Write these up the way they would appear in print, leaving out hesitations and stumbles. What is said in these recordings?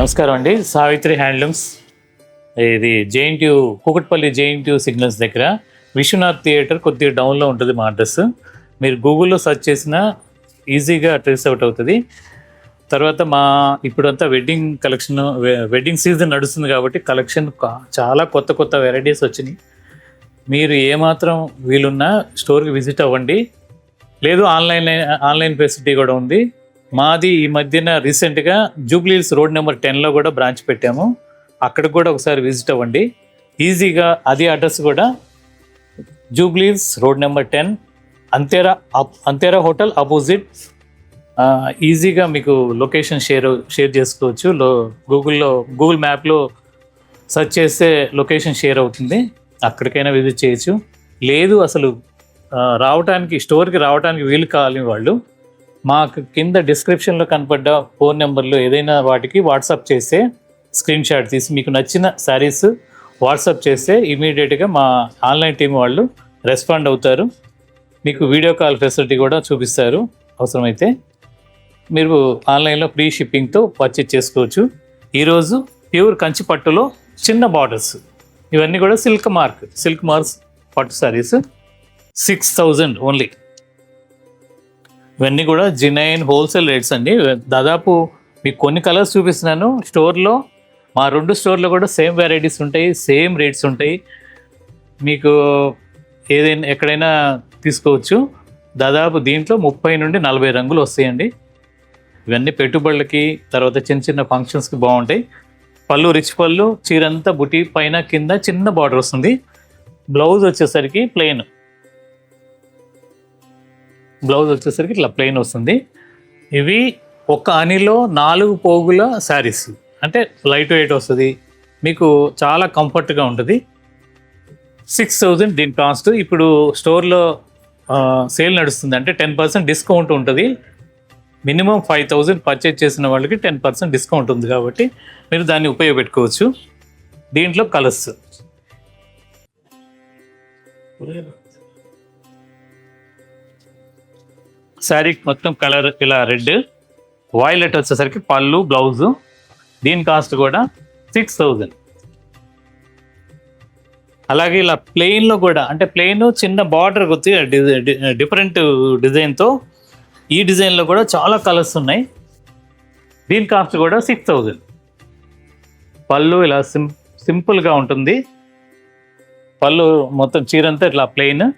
నమస్కారం అండి. సావిత్రి హ్యాండ్లూమ్స్, ఇది జేఎన్టీయూ కూకట్పల్లి జేఎన్టీయూ సిగ్నల్స్ దగ్గర విశ్వనాథ్ థియేటర్ కొద్దిగా డౌన్లో ఉంటుంది మా అడ్రస్. మీరు గూగుల్లో సెర్చ్ చేసినా ఈజీగా ట్రేస్ అవుట్ అవుతుంది. తర్వాత మా ఇప్పుడంతా వెడ్డింగ్ కలెక్షన్, వెడ్డింగ్ సీజన్ నడుస్తుంది కాబట్టి కలెక్షన్ చాలా కొత్త కొత్త వెరైటీస్ వచ్చినాయి. మీరు ఏమాత్రం వీలున్నా స్టోర్కి విజిట్ అవ్వండి, లేదు ఆన్లైన్ ఫెసిలిటీ కూడా ఉంది. మాది ఈ మధ్యన రీసెంట్గా జూబ్లీహిల్స్ రోడ్ నెంబర్ 10లో కూడా బ్రాంచ్ పెట్టాము. అక్కడికి కూడా ఒకసారి విజిట్ అవ్వండి. ఈజీగా అది అడ్రస్ కూడా జూబ్లీహిల్స్ రోడ్ నెంబర్ 10, అంతేరా హోటల్ ఆపోజిట్. ఈజీగా మీకు లొకేషన్ షేర్ చేసుకోవచ్చు. గూగుల్ మ్యాప్లో సెర్చ్ చేస్తే లొకేషన్ షేర్ అవుతుంది, అక్కడికైనా విజిట్ చేయొచ్చు. లేదు అసలు స్టోర్కి రావడానికి వీలు కావాలి వాళ్ళు, మాకు కింద డిస్క్రిప్షన్లో కనపడ్డ ఫోన్ నెంబర్లో ఏదైనా వాటికి వాట్సాప్ చేస్తే, స్క్రీన్ షాట్ తీసి మీకు నచ్చిన శారీస్ వాట్సాప్ చేస్తే ఇమీడియట్గా మా ఆన్లైన్ టీం వాళ్ళు రెస్పాండ్ అవుతారు. మీకు వీడియో కాల్ ఫెసిలిటీ కూడా చూపిస్తారు. అవసరమైతే మీరు ఆన్లైన్లో ఫ్రీ షిప్పింగ్తో పర్చేజ్ చేసుకోవచ్చు. ఈరోజు ప్యూర్ కంచి పట్టులో చిన్న బార్డర్స్, ఇవన్నీ కూడా సిల్క్ మార్క్స్ పట్టు శారీస్ 6,000 ఓన్లీ. ఇవన్నీ కూడా జెన్యూన్ హోల్సేల్ రేట్స్ అండి. దాదాపు మీకు కొన్ని కలర్స్ చూపిస్తున్నాను. స్టోర్లో, మా 2 స్టోర్లో కూడా సేమ్ వెరైటీస్ ఉంటాయి, సేమ్ రేట్స్ ఉంటాయి. మీకు ఎక్కడైనా తీసుకోవచ్చు. దాదాపు దీంట్లో 30 నుండి 40 రంగులు వస్తాయండి. ఇవన్నీ పెట్టుబడులకి, తర్వాత చిన్న చిన్న ఫంక్షన్స్కి బాగుంటాయి. పళ్ళు రిచ్ పళ్ళు, చీరంతా బుటీ పైన కింద చిన్న బార్డర్ వస్తుంది. బ్లౌజ్ వచ్చేసరికి ఇట్లా ప్లెయిన్ వస్తుంది. ఇవి ఒక అనిలో 4 పోగుల శారీస్, అంటే లైట్ వెయిట్ వస్తుంది, మీకు చాలా కంఫర్ట్గా ఉంటుంది. 6,000 దీని కాస్ట్. ఇప్పుడు స్టోర్లో సేల్ నడుస్తుంది, అంటే 10% డిస్కౌంట్ ఉంటుంది. మినిమం 5,000 పర్చేజ్ చేసిన వాళ్ళకి 10% డిస్కౌంట్ ఉంది కాబట్టి మీరు దాన్ని ఉపయోగపెట్టుకోవచ్చు. దీంట్లో కలర్స్ శారీ మొత్తం కలర్ ఇలా రెడ్, వైలెట్ వచ్చేసరికి పళ్ళు బ్లౌజు. దీని కాస్ట్ కూడా 6,000. అలాగే ఇలా ప్లెయిన్లో కూడా, అంటే ప్లెయిన్ చిన్న బార్డర్ వచ్చి డిఫరెంట్ డిజైన్తో, ఈ డిజైన్లో కూడా చాలా కలర్స్ ఉన్నాయి. దీని కాస్ట్ కూడా 6,000. పళ్ళు ఇలా సింపుల్గా ఉంటుంది. పళ్ళు మొత్తం చీరంతా ఇట్లా ప్లెయిన్,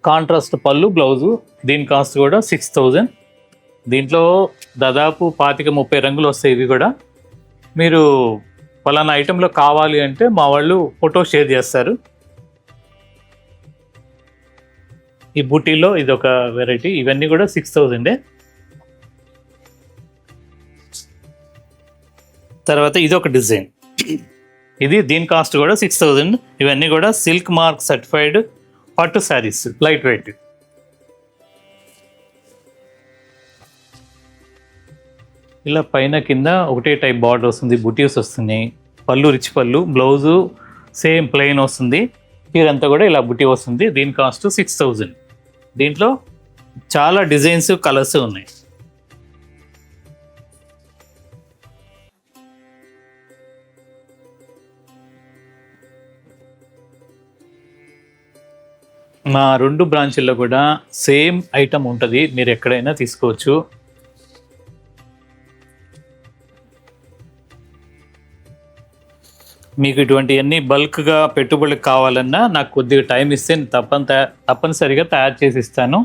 కాంట్రాస్ట్ పళ్ళు బ్లౌజు. దీని కాస్ట్ కూడా 6,000. దీంట్లో దాదాపు 25-30 రంగులు వస్తాయి. ఇవి కూడా మీరు పలానా ఐటెంలో కావాలి అంటే మా వాళ్ళు ఫోటో షేర్ చేస్తారు. ఈ బూటీలో ఇది ఒక వెరైటీ. ఇవన్నీ కూడా 6,000. తర్వాత ఇది ఒక డిజైన్, దీని కాస్ట్ కూడా 6,000. ఇవన్నీ కూడా సిల్క్ మార్క్ సర్టిఫైడ్ పట్టు శారీస్, లైట్ వెయిట్. ఇలా పైన కింద ఒకటే టైప్ బార్డర్ వస్తుంది, బుటీస్ వస్తున్నాయి. పళ్ళు రిచ్ పళ్ళు, బ్లౌజు సేమ్ ప్లెయిన్ వస్తుంది. ఇదంతా కూడా ఇలా బుటీ వస్తుంది. దీని కాస్ట్ 6,000. దీంట్లో చాలా డిజైన్స్, కలర్స్ ఉన్నాయి. మా 2 బ్రాంచుల్లో కూడా సేమ్ ఐటమ్ ఉంటుంది, మీరు ఎక్కడైనా తీసుకోవచ్చు. మీకు ఇటువంటివన్నీ బల్క్గా పెట్టుబడికి కావాలన్నా నాకు కొద్దిగా టైం ఇస్తే తప్పనిసరిగా తయారు చేసి ఇస్తాను.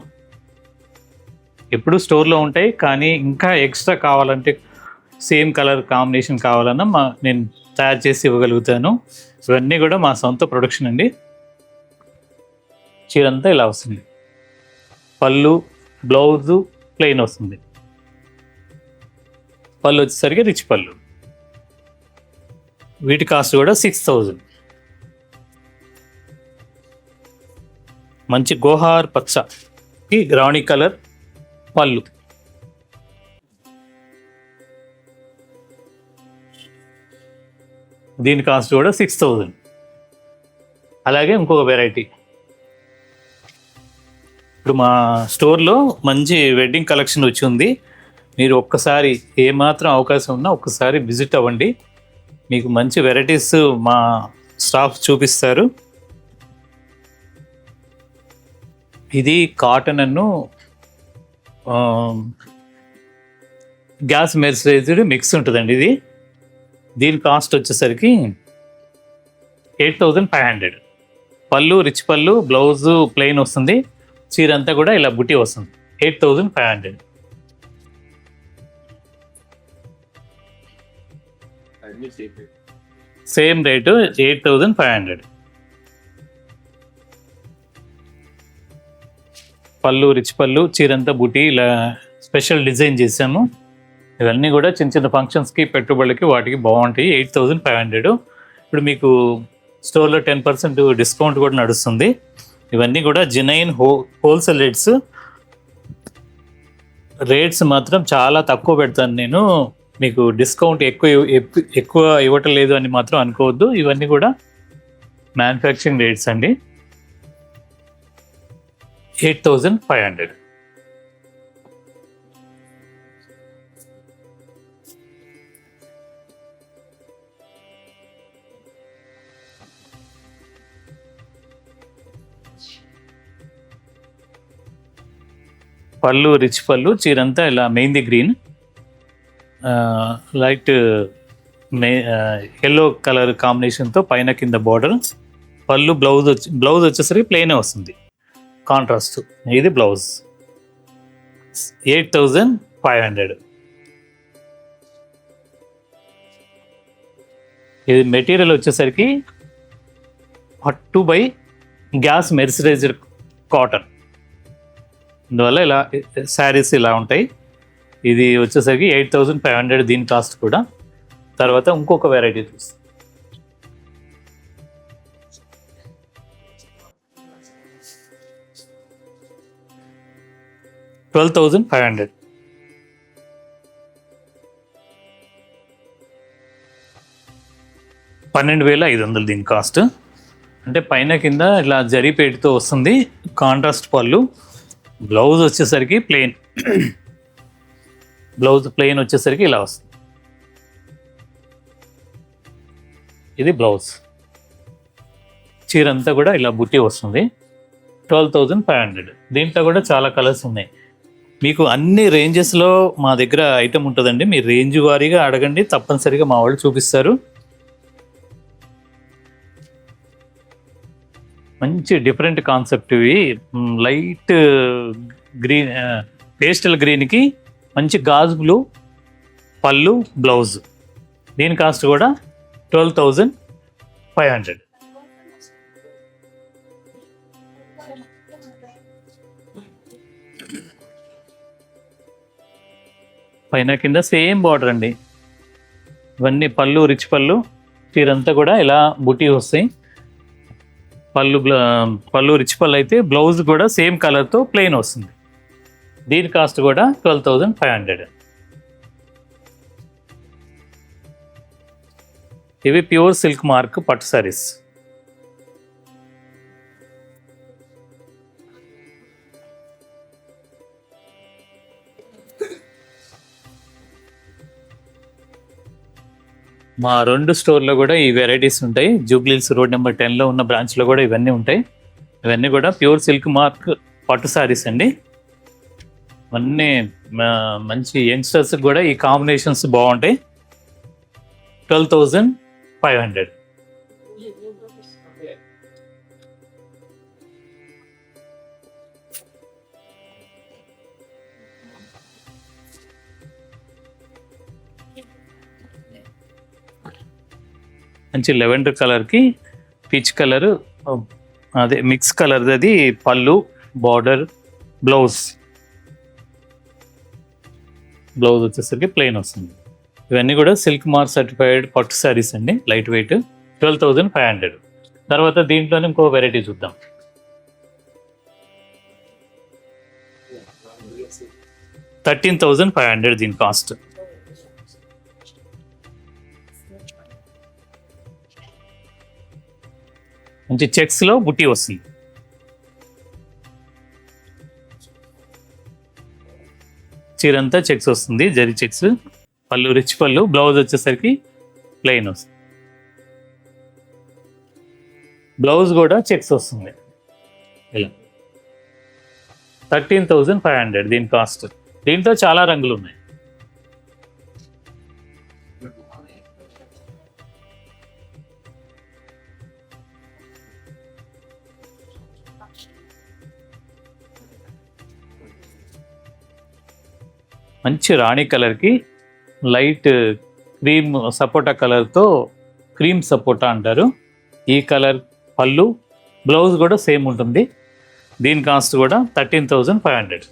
ఎప్పుడు స్టోర్లో ఉంటాయి, కానీ ఇంకా ఎక్స్ట్రా కావాలంటే, సేమ్ కలర్ కాంబినేషన్ కావాలన్నా నేను తయారు చేసి ఇవ్వగలుగుతాను. ఇవన్నీ కూడా మా సొంత ప్రొడక్షన్ అండి. చీరంతా ఇలా వస్తుంది. పళ్ళు బ్లౌజు ప్లెయిన్ వస్తుంది. పళ్ళు వచ్చేసరికి రిచ్ పళ్ళు. వీటి కాస్ట్ కూడా 6,000. మంచి గోహార్ పచ్చకి రాణి కలర్ పళ్ళు. దీని కాస్ట్ కూడా 6,000. అలాగే ఇంకొక వెరైటీ, ఇప్పుడు మా స్టోర్లో మంచి వెడ్డింగ్ కలెక్షన్ వచ్చి ఉంది. మీరు ఒక్కసారి ఏమాత్రం అవకాశం ఉన్నా ఒక్కసారి విజిట్ అవ్వండి. మీకు మంచి వెరైటీస్ మా స్టాఫ్ చూపిస్తారు. ఇది కాటన్ అను గ్యాస్ మెర్సరైజ్డ్ మిక్స్ ఉంటుందండి. దీని కాస్ట్ వచ్చేసరికి 8500. పళ్ళు రిచ్ పళ్ళు, బ్లౌజు ప్లెయిన్ వస్తుంది, చీర అంతా కూడా ఇలా బుట్టి వస్తుంది. 8500. Same rate 8500. పళ్ళు రిచ్ పళ్ళు, చీరంతా బుట్టి ఇలా స్పెషల్ డిజైన్ చేసాము. ఇవన్నీ కూడా చిన్న చిన్న ఫంక్షన్స్కి, పెట్టుబడులకి వాటికి బాగుంటాయి. 8500. ఇప్పుడు మీకు స్టోర్లో 10% డిస్కౌంట్ కూడా నడుస్తుంది. ఇవన్నీ కూడా జెన్యూన్ హోల్సేల్ రేట్స్ మాత్రం చాలా తక్కువ పెడతాను నేను. మీకు డిస్కౌంట్ ఎక్కువ ఇవ్వటం లేదు అని మాత్రం అనుకోవద్దు. ఇవన్నీ కూడా మ్యానుఫ్యాక్చరింగ్ రేట్స్ అండి. 8500. పళ్ళు రిచ్ పళ్ళు, చీరంతా ఇలా mehndi green, light yellow colour కాంబినేషన్తో పైన కింద బార్డర్. పళ్ళు బ్లౌజ్ వచ్చేసరికి ప్లెయిన్ వస్తుంది, కాంట్రాస్ట్. ఇది బ్లౌజ్. 8500. ఇది మెటీరియల్ వచ్చేసరికి పట్టు బై గ్యాస్ మెర్సరైజ్డ్ కాటన్. అందువల్ల ఇలా శారీస్ ఇలా ఉంటాయి. ఇది వచ్చేసరికి 8500 దీని కాస్ట్ కూడా. తర్వాత ఇంకొక వెరైటీ చూస్తాం. $12,500. 12,500 దీని కాస్ట్. అంటే పైన కింద ఇలా జరీపేటతో వస్తుంది, కాంట్రాస్ట్ పళ్ళు. బ్లౌజ్ వచ్చేసరికి ప్లెయిన్, వచ్చేసరికి ఇలా వస్తుంది. ఇది బ్లౌజ్. చీర అంతా కూడా ఇలా బుట్టి వస్తుంది. 12,500. దీంట్లో కూడా చాలా కలర్స్ ఉన్నాయి. మీకు అన్ని రేంజెస్లో మా దగ్గర ఐటమ్ ఉంటుందండి. మీరు రేంజ్ వారీగా అడగండి, తప్పనిసరిగా మా వాళ్ళు చూపిస్తారు. మంచి డిఫరెంట్ కాన్సెప్ట్ ఇవి. లైట్ గ్రీన్, పేస్టల్ గ్రీన్కి మంచి గాజు బ్లూ పళ్ళు, బ్లౌజ్. దీని కాస్ట్ కూడా 12,500. పైన కింద సేమ్ బార్డర్ అండి. ఇవన్నీ పళ్ళు రిచ్ పళ్ళు, చీరంతా కూడా ఇలా బుటీ వస్తాయి. పళ్ళు రిచ్ పళ్ళు అయితే బ్లౌజ్ కూడా సేమ్ కలర్తో ప్లెయిన్ వస్తుంది. దీని కాస్ట్ కూడా 12,500. ఇవి ప్యూర్ సిల్క్ మార్క్ పట్టు సారీస్. మా 2 స్టోర్లో కూడా ఈ వెరైటీస్ ఉంటాయి. జూబ్లీహిల్స్ రోడ్ నెంబర్ 10లో ఉన్న బ్రాంచ్లో కూడా ఇవన్నీ ఉంటాయి. ఇవన్నీ కూడా ప్యూర్ సిల్క్ మార్క్ పట్టు సారీస్ అండి. ఇవన్నీ మంచి యంగ్స్టర్స్ కూడా ఈ కాంబినేషన్స్ బాగుంటాయి. 12,500. మంచి లెవెండర్ కలర్కి పీచ్ కలర్, అదే మిక్స్ కలర్. అది పళ్ళు, బార్డర్, బ్లౌజ్ వచ్చేసరికి ప్లెయిన్ వస్తుంది. ఇవన్నీ కూడా సిల్క్ మార్క్ సర్టిఫైడ్ పట్టు శారీస్ అండి, లైట్ వెయిట్. 12,500. తర్వాత దీంట్లోనే ఇంకో వెరైటీ చూద్దాం. $13,500 దీని కాస్ట్. మంచి చెక్స్లో బుట్టి వస్తుంది. చీర అంతా చెక్స్ వస్తుంది, జరీ చెక్స్. పళ్ళు రిచ్ పళ్ళు, బ్లౌజ్ వచ్చేసరికి ప్లెయిన్ వస్తుంది. బ్లౌజ్ కూడా చెక్స్ వస్తుంది ఇలా. 13,500 దీని కాస్ట్. దీంట్లో చాలా రంగులు ఉన్నాయి. మంచి రాణి కలర్కి లైట్ క్రీమ్ సపోటా కలర్తో, క్రీమ్ సపోటా అంటారు. ఈ కలర్ పళ్ళు, బ్లౌజ్ కూడా సేమ్ ఉంటుంది. దీని కాస్ట్ కూడా 13,500.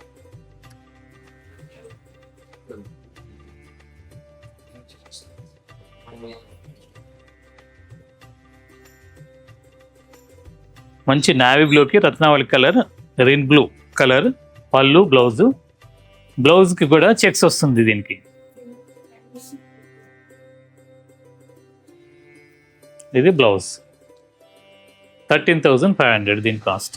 మంచి నావీ బ్లూకి రత్నావళి కలర్, రిన్ బ్లూ కలర్ పళ్ళు, బ్లౌజు. బ్లౌజ్కి కూడా చెక్స్ వస్తుంది దీనికి. ఇది బ్లౌజ్. 13,500 దీని కాస్ట్.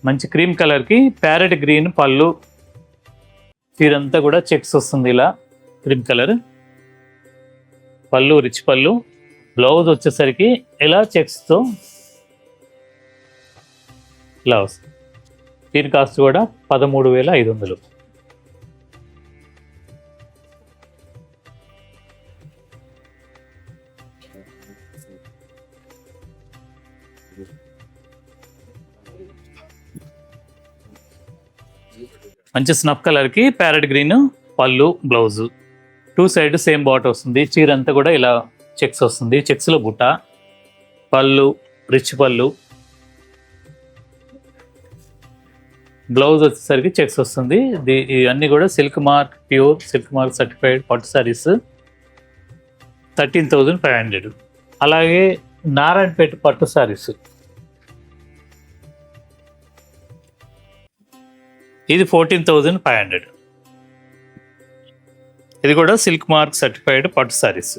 మంచి క్రీమ్ కలర్కి ప్యారెట్ గ్రీన్ పళ్ళు, చీరంతా కూడా చెక్స్ వస్తుంది ఇలా. క్రీమ్ కలర్ పళ్ళు, రిచ్ పళ్ళు. బ్లౌజ్ వచ్చేసరికి ఇలా చెక్స్తో ఇలా వస్తుంది. దీని కాస్ట్ కూడా 13,500. మంచి స్నఫ్ కలర్కి ప్యారెట్ గ్రీన్ పళ్ళు, బ్లౌజు. 2 సైడ్ సేమ్ బాటర్ వస్తుంది. చీర అంతా కూడా ఇలా చెక్స్ వస్తుంది. చెక్స్లో బుట్ట, పళ్ళు రిచ్ పళ్ళు. బ్లౌజ్ వచ్చేసరికి చెక్స్ వస్తుంది. ఇవన్నీ కూడా silk mark, pure silk mark certified పట్టు సారీస్. 13,500. అలాగే నారాయణపేట పట్టు సారీస్. ఇది 14,500. ఇది కూడా సిల్క్ మార్క్ సర్టిఫైడ్ పట్టు సారీస్.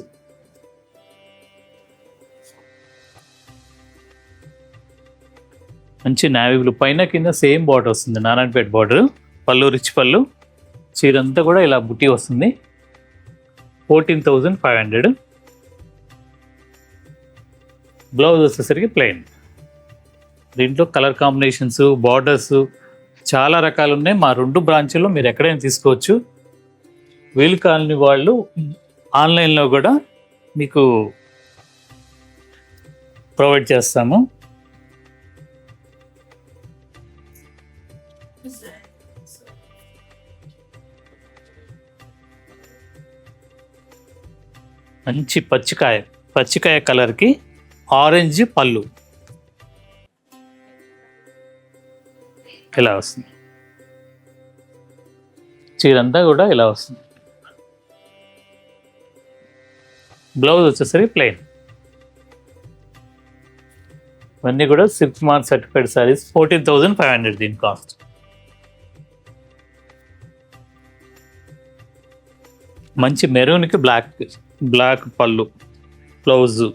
మంచి నావీ బ్లూ పైన కింద సేమ్ బార్డర్ వస్తుంది, నారాయణపేట బార్డర్. పళ్ళు రిచ్ పళ్ళు. చీరంతా కూడా ఇలా బుట్టి వస్తుంది. 14,500. బ్లౌజ్ వచ్చేసరికి ప్లెయిన్. దీంట్లో కలర్ కాంబినేషన్స్, బార్డర్స్ చాలా రకాలు ఉన్నాయి. మా 2 బ్రాంచ్ల్లో మీరు ఎక్కడైనా తీసుకోవచ్చు. వీలు కాలని వాళ్ళు ఆన్లైన్లో కూడా మీకు ప్రొవైడ్ చేస్తాము. మంచి పచ్చికాయ కలర్కి ఆరెంజ్ పళ్ళు ఇలా వస్తుంది. చీరంతా కూడా ఇలా వస్తుంది. బ్లౌజ్ వచ్చేసరికి ప్లెయిన్. ఇవన్నీ కూడా సిల్క్ మార్క్ సర్టిఫైడ్ సారీస్. 14,500 దీని కాస్ట్. మంచి మెరూన్కి బ్లాక్ పళ్ళు, బ్లౌజు.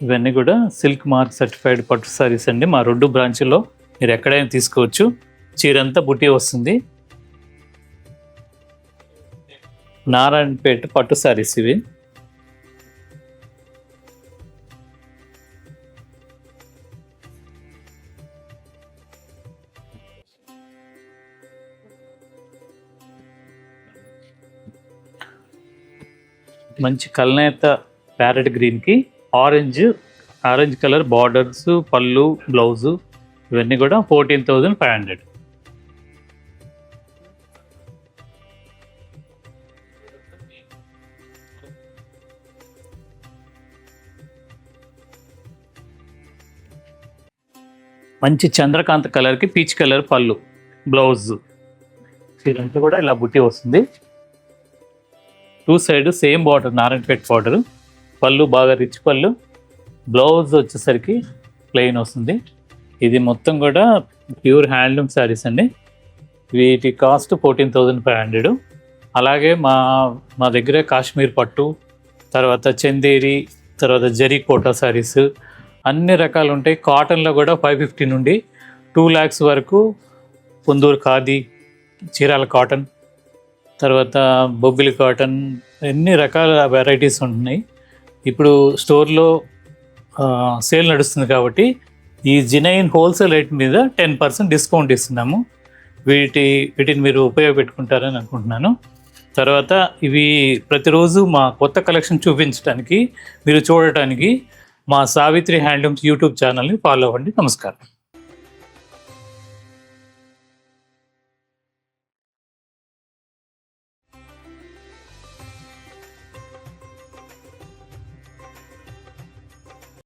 ఇవన్నీ కూడా సిల్క్ మార్క్ సర్టిఫైడ్ పట్టు సారీస్ అండి. మా 2 బ్రాంచ్ల్లో మీరు ఎక్కడైనా తీసుకోవచ్చు. చీరంతా బుట్టి వస్తుంది. నారాయణపేట పట్టు సారీస్ ఇవి. మంచి కల్నేత ప్యారెట్ గ్రీన్కి ఆరెంజ్ కలర్ బార్డర్స్, పళ్ళు, బ్లౌజు. ఇవన్నీ కూడా 14,500. మంచి చంద్రకాంత కలర్కి పీచ్ కలర్ పళ్ళు, బ్లౌజ్. ఇదంతా కూడా ఇలా బుట్టి వస్తుంది. 2 side same border, Narayanpet border. పళ్ళు బాగా రిచ్ పళ్ళు. బ్లౌజ్ వచ్చేసరికి ప్లెయిన్ వస్తుంది. ఇది మొత్తం కూడా ప్యూర్ హ్యాండ్లూమ్ శారీస్ అండి. వీటి కాస్ట్ 14,500. అలాగే మా దగ్గర కాశ్మీర్ పట్టు, తర్వాత చందేరి, తర్వాత జరీ కోటా శారీస్ అన్ని రకాలు ఉంటాయి. కాటన్లో కూడా 550 నుండి 2 lakhs వరకు కుందూరు ఖాదీ, చీరాల కాటన్, తర్వాత బొబ్బిలి కాటన్, ఎన్ని రకాల వెరైటీస్ ఉంటున్నాయి. ఇప్పుడు స్టోర్లో సేల్ నడుస్తుంది కాబట్టి ఈ జినైన్ హోల్సేల్ రేట్ మీద 10% డిస్కౌంట్ ఇస్తున్నాము. వీటిని మీరు ఉపయోగపెట్టుకుంటారని అనుకుంటున్నాను. తర్వాత ఇవి ప్రతిరోజు మా కొత్త కలెక్షన్ చూపించడానికి, మీరు చూడటానికి మా సావిత్రి హ్యాండ్లూమ్స్ యూట్యూబ్ ఛానల్ని ఫాలో అవ్వండి. నమస్కారం.